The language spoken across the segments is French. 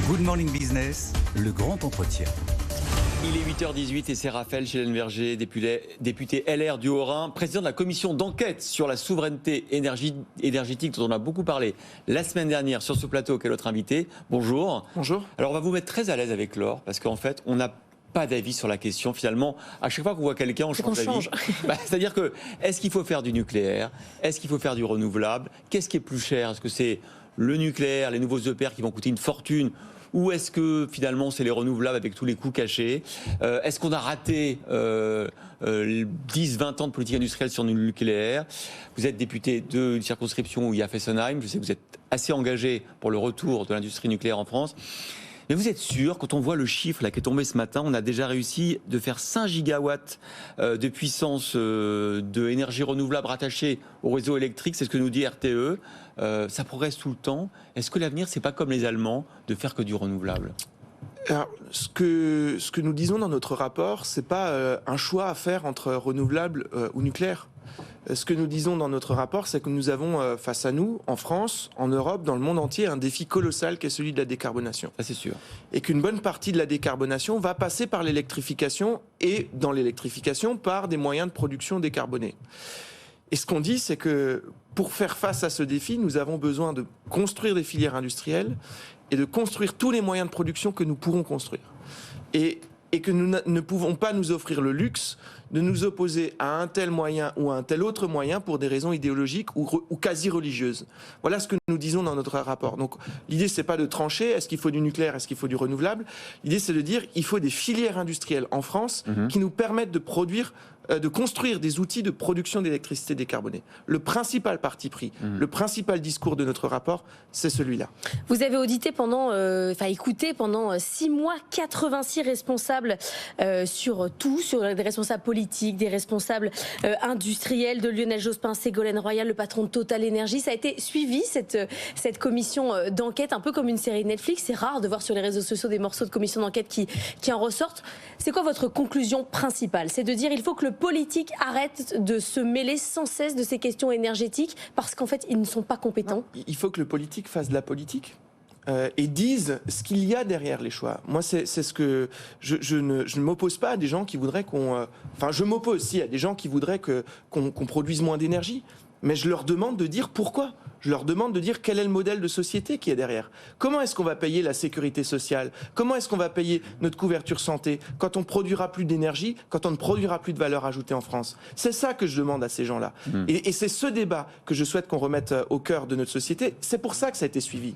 Good Morning Business, le grand entretien. Il est 8h18 et c'est Raphaël Schellenberger, député LR du Haut-Rhin, président de la commission d'enquête sur la souveraineté énergétique dont on a beaucoup parlé la semaine dernière sur ce plateau. Quel autre invité? Bonjour. Bonjour. Alors on va vous mettre très à l'aise avec Laure parce qu'en fait on n'a pas d'avis sur la question. Finalement, à chaque fois qu'on voit quelqu'un, on change d'avis. C'est-à-dire que, est-ce qu'il faut faire du nucléaire? Est-ce qu'il faut faire du renouvelable? Qu'est-ce qui est plus cher? Est-ce que c'est le nucléaire, les nouveaux EPR qui vont coûter une fortune? Ou est-ce que finalement c'est les renouvelables avec tous les coûts cachés? Est-ce qu'on a raté 10-20 ans de politique industrielle sur le nucléaire? Vous êtes député d'une circonscription où il y a Fessenheim. Je sais que vous êtes assez engagé pour le retour de l'industrie nucléaire en France. Mais vous êtes sûr, quand on voit le chiffre là, qui est tombé ce matin, on a déjà réussi de faire 5 gigawatts de puissance d'énergie renouvelable rattachée au réseau électrique, c'est ce que nous dit RTE. Ça progresse tout le temps. Est-ce que l'avenir, c'est pas comme les Allemands, de faire que du renouvelable? Alors, ce que nous disons dans notre rapport, c'est pas un choix à faire entre renouvelable ou nucléaire. Ce que nous disons dans notre rapport, c'est que nous avons face à nous, en France, en Europe, dans le monde entier, un défi colossal qui est celui de la décarbonation. Ça, c'est sûr. Et qu'une bonne partie de la décarbonation va passer par l'électrification et, dans l'électrification, par des moyens de production décarbonés. Et ce qu'on dit, c'est que pour faire face à ce défi, nous avons besoin de construire des filières industrielles et de construire tous les moyens de production que nous pourrons construire. Et que nous ne pouvons pas nous offrir le luxe de nous opposer à un tel moyen ou à un tel autre moyen pour des raisons idéologiques ou quasi religieuses. Voilà ce que nous disons dans notre rapport. Donc l'idée, c'est pas de trancher, est-ce qu'il faut du nucléaire, est-ce qu'il faut du renouvelable. L'idée, c'est de dire il faut des filières industrielles en France qui nous permettent de produire, de construire des outils de production d'électricité décarbonée. Le principal parti pris, le principal discours de notre rapport, c'est celui-là. Vous avez audité écouté pendant 6 mois 86 responsables sur des responsables politiques, des responsables industriels, de Lionel Jospin, Ségolène Royal, le patron de Total Énergie. Ça a été suivi, cette commission d'enquête, un peu comme une série Netflix. C'est rare de voir sur les réseaux sociaux des morceaux de commission d'enquête qui en ressortent. C'est quoi votre conclusion principale? C'est de dire il faut que le politique arrête de se mêler sans cesse de ces questions énergétiques parce qu'en fait, ils ne sont pas compétents. Non, il faut que le politique fasse de la politique. Et disent ce qu'il y a derrière les choix. Moi, c'est ce que je ne m'oppose pas à des gens qui voudraient qu'on... je m'oppose aussi à des gens qui voudraient qu'on produise moins d'énergie. Mais je leur demande de dire pourquoi. Je leur demande de dire quel est le modèle de société qui est derrière. Comment est-ce qu'on va payer la sécurité sociale? Comment est-ce qu'on va payer notre couverture santé quand on ne produira plus d'énergie, quand on ne produira plus de valeur ajoutée en France? C'est ça que je demande à ces gens-là. Et c'est ce débat que je souhaite qu'on remette au cœur de notre société. C'est pour ça que ça a été suivi.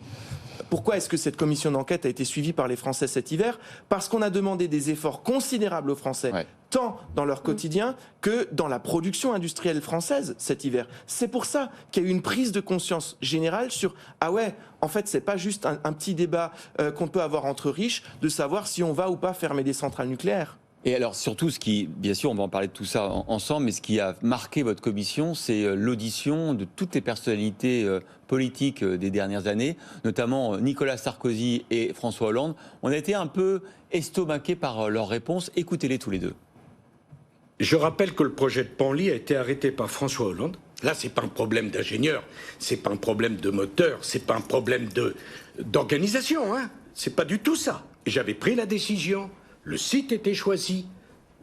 Pourquoi est-ce que cette commission d'enquête a été suivie par les Français cet hiver? Parce qu'on a demandé des efforts considérables aux Français, tant dans leur quotidien que dans la production industrielle française cet hiver. C'est pour ça qu'il y a eu une prise de conscience générale sur « Ah ouais, en fait, c'est pas juste un petit débat qu'on peut avoir entre riches de savoir si on va ou pas fermer des centrales nucléaires ». Et alors surtout, bien sûr, on va en parler de tout ça ensemble, mais ce qui a marqué votre commission, c'est l'audition de toutes les personnalités politiques des dernières années, notamment Nicolas Sarkozy et François Hollande. On a été un peu estomaqués par leurs réponses. Écoutez-les tous les deux. Je rappelle que le projet de Penly a été arrêté par François Hollande. Là, c'est pas un problème d'ingénieur, c'est pas un problème de moteur, c'est pas un problème d'organisation, hein. C'est pas du tout ça. J'avais pris la décision. Le site était choisi.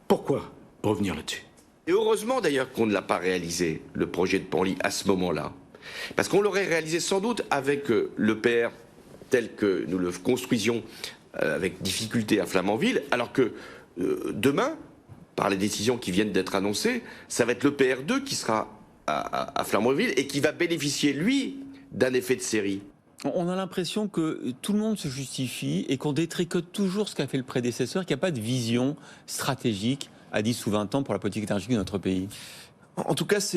Pourquoi revenir là-dessus? Et heureusement d'ailleurs qu'on ne l'a pas réalisé, le projet de Penly, à ce moment-là. Parce qu'on l'aurait réalisé sans doute avec l'EPR tel que nous le construisions avec difficulté à Flamanville, alors que demain, par les décisions qui viennent d'être annoncées, ça va être l'EPR 2 qui sera à Flamanville et qui va bénéficier, lui, d'un effet de série. On a l'impression que tout le monde se justifie et qu'on détricote toujours ce qu'a fait le prédécesseur, qu'il n'y a pas de vision stratégique à 10 ou 20 ans pour la politique énergétique de notre pays. En tout cas, ça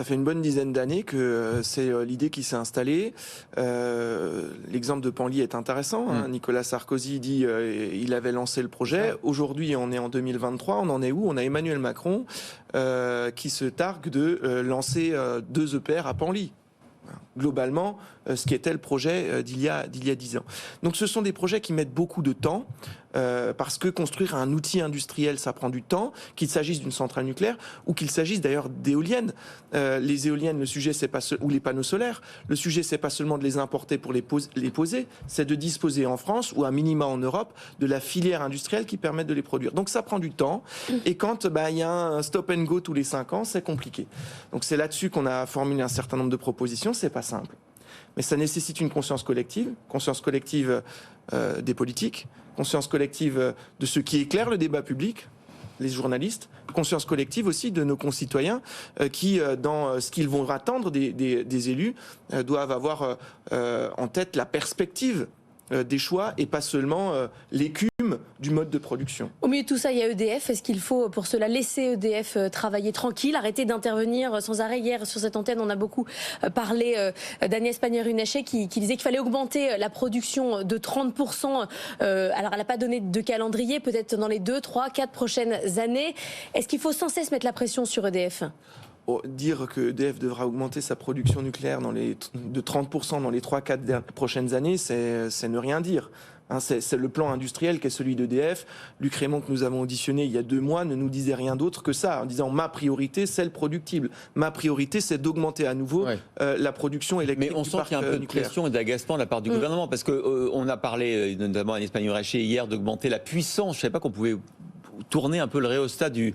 fait une bonne dizaine d'années que c'est l'idée qui s'est installée. L'exemple de Penly est intéressant. Nicolas Sarkozy dit il avait lancé le projet. Aujourd'hui, on est en 2023. On en est où? On a Emmanuel Macron qui se targue de lancer 2 EPR à Penly. globalement ce qui était le projet d'il y a 10 ans. Donc ce sont des projets qui mettent beaucoup de temps, parce que construire un outil industriel, ça prend du temps, qu'il s'agisse d'une centrale nucléaire ou qu'il s'agisse d'ailleurs d'éoliennes. Les éoliennes, le sujet, c'est pas ou les panneaux solaires, le sujet, c'est pas seulement de les importer pour les poser, c'est de disposer en France ou à minima en Europe de la filière industrielle qui permet de les produire. Donc ça prend du temps, et quand il y a un stop and go tous les 5 ans, c'est compliqué. Donc c'est là-dessus qu'on a formulé un certain nombre de propositions, c'est pas simple. Mais ça nécessite une conscience collective des politiques, conscience collective de ceux qui éclairent le débat public, les journalistes, conscience collective aussi de nos concitoyens qui, dans ce qu'ils vont attendre des élus, doivent avoir en tête la perspective des choix et pas seulement l'écume du mode de production. Au milieu de tout ça, il y a EDF. Est-ce qu'il faut pour cela laisser EDF travailler tranquille, arrêter d'intervenir sans arrêt? Hier, sur cette antenne, on a beaucoup parlé d'Agnès Pannier-Runacher qui disait qu'il fallait augmenter la production de 30%. Alors, elle n'a pas donné de calendrier, peut-être dans les 2, 3, 4 prochaines années. Est-ce qu'il faut sans cesse mettre la pression sur EDF ? Dire que EDF devra augmenter sa production nucléaire de 30% dans les 3-4 prochaines années, c'est ne rien dire. C'est le plan industriel qui est celui d'EDF. Luc Rémont, que nous avons auditionné il y a 2 mois, ne nous disait rien d'autre que ça, en disant ma priorité, c'est le productible. Ma priorité, c'est d'augmenter à nouveau la production électrique. Mais on sent qu'il y a un peu de pression et d'agacement de la part du gouvernement, parce qu'on a parlé, notamment à Agnès Pannier-Runacher hier, d'augmenter la puissance. Je ne savais pas qu'on pouvait tourner un peu le rhéostat de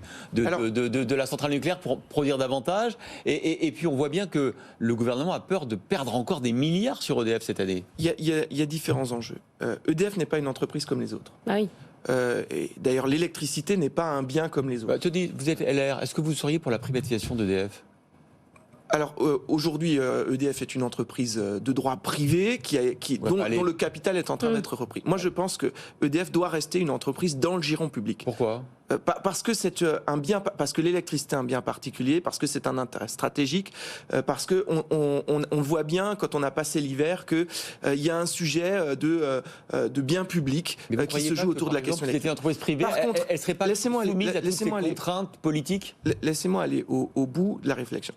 la centrale nucléaire pour produire davantage. Et puis on voit bien que le gouvernement a peur de perdre encore des milliards sur EDF cette année. Il y a différents enjeux. EDF n'est pas une entreprise comme les autres. Ah oui. Et d'ailleurs, l'électricité n'est pas un bien comme les autres. Tenez, vous êtes LR, est-ce que vous seriez pour la privatisation d'EDF ? Alors aujourd'hui, EDF est une entreprise de droit privé dont le capital est en train d'être repris. Moi, je pense que EDF doit rester une entreprise dans le giron public. Pourquoi ? Parce que c'est un bien, parce que l'électricité est un bien particulier, parce que c'est un intérêt stratégique, parce que on voit bien quand on a passé l'hiver que il y a un sujet de bien public qui se joue autour de la question électrique. C'était une entreprise privée, elle serait pas soumise à toutes ces contraintes politiques ? Laissez-moi aller au bout de la réflexion.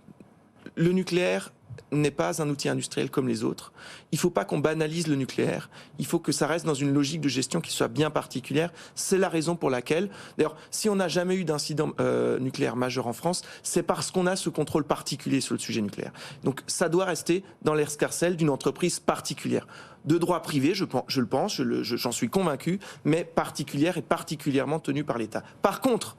Le nucléaire n'est pas un outil industriel comme les autres. Il ne faut pas qu'on banalise le nucléaire. Il faut que ça reste dans une logique de gestion qui soit bien particulière. C'est la raison pour laquelle, d'ailleurs, si on n'a jamais eu d'incident nucléaire majeur en France, c'est parce qu'on a ce contrôle particulier sur le sujet nucléaire. Donc ça doit rester dans l'escarcelle d'une entreprise particulière. De droit privé, je le pense, j'en suis convaincu, mais particulière et particulièrement tenue par l'État. Par contre,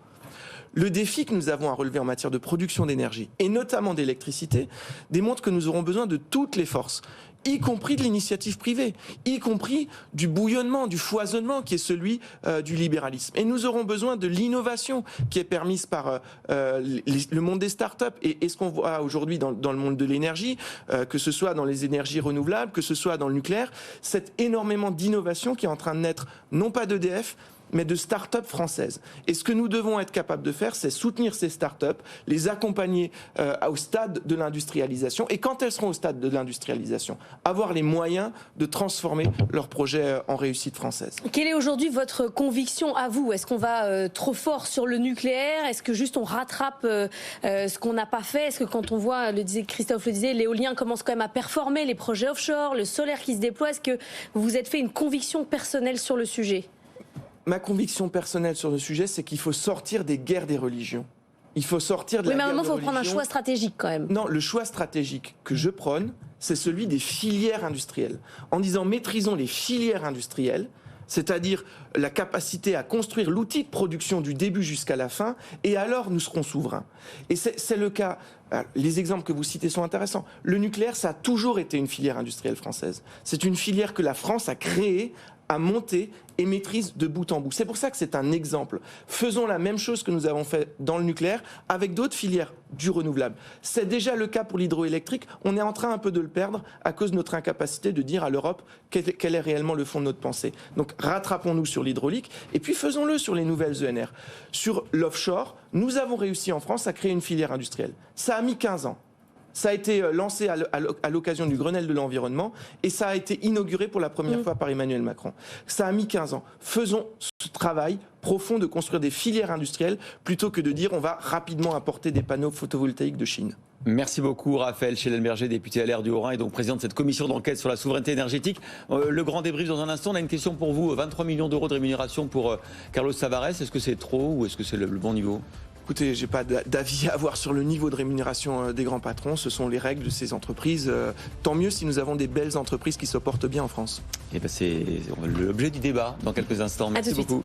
le défi que nous avons à relever en matière de production d'énergie, et notamment d'électricité, démontre que nous aurons besoin de toutes les forces, y compris de l'initiative privée, y compris du bouillonnement, du foisonnement qui est celui du libéralisme. Et nous aurons besoin de l'innovation qui est permise par le monde des startups. Et ce qu'on voit aujourd'hui dans le monde de l'énergie, que ce soit dans les énergies renouvelables, que ce soit dans le nucléaire, c'est énormément d'innovation qui est en train de naître, non pas d'EDF, mais de start-up françaises. Et ce que nous devons être capables de faire, c'est soutenir ces start-up, les accompagner au stade de l'industrialisation, et quand elles seront au stade de l'industrialisation, avoir les moyens de transformer leurs projets en réussite française. Quelle est aujourd'hui votre conviction à vous ? Est-ce qu'on va trop fort sur le nucléaire ? Est-ce que juste on rattrape ce qu'on n'a pas fait ? Est-ce que quand on voit, Christophe le disait, l'éolien commence quand même à performer, les projets offshore, le solaire qui se déploie, est-ce que vous vous êtes fait une conviction personnelle sur le sujet ? Ma conviction personnelle sur le sujet, c'est qu'il faut sortir des guerres des religions. Il faut sortir de la guerre des religions. Oui, mais à un moment, il faut prendre un choix stratégique quand même. Non, le choix stratégique que je prône, c'est celui des filières industrielles. En disant maîtrisons les filières industrielles, c'est-à-dire la capacité à construire l'outil de production du début jusqu'à la fin, et alors nous serons souverains. Et c'est le cas. Les exemples que vous citez sont intéressants. Le nucléaire, ça a toujours été une filière industrielle française. C'est une filière que la France a créée, a monté et maîtrise de bout en bout. C'est pour ça que c'est un exemple. Faisons la même chose que nous avons fait dans le nucléaire avec d'autres filières du renouvelable. C'est déjà le cas pour l'hydroélectrique. On est en train un peu de le perdre à cause de notre incapacité de dire à l'Europe quel est réellement le fond de notre pensée. Donc rattrapons-nous sur l'hydraulique et puis faisons-le sur les nouvelles ENR. Sur l'offshore, nous avons réussi en France à créer une filière industrielle. Ça a mis 15 ans. Ça a été lancé à l'occasion du Grenelle de l'environnement et ça a été inauguré pour la première fois par Emmanuel Macron. Ça a mis 15 ans. Faisons ce travail profond de construire des filières industrielles plutôt que de dire on va rapidement importer des panneaux photovoltaïques de Chine. Merci beaucoup Raphaël Schellenberger, député LR du Haut-Rhin et donc président de cette commission d'enquête sur la souveraineté énergétique. Le grand débrief dans un instant. On a une question pour vous. 23 millions d'euros de rémunération pour Carlos Tavares. Est-ce que c'est trop ou est-ce que c'est le bon niveau ? Écoutez, j'ai pas d'avis à avoir sur le niveau de rémunération des grands patrons. Ce sont les règles de ces entreprises. Tant mieux si nous avons des belles entreprises qui se portent bien en France. Et ben c'est l'objet du débat dans quelques instants. Merci beaucoup.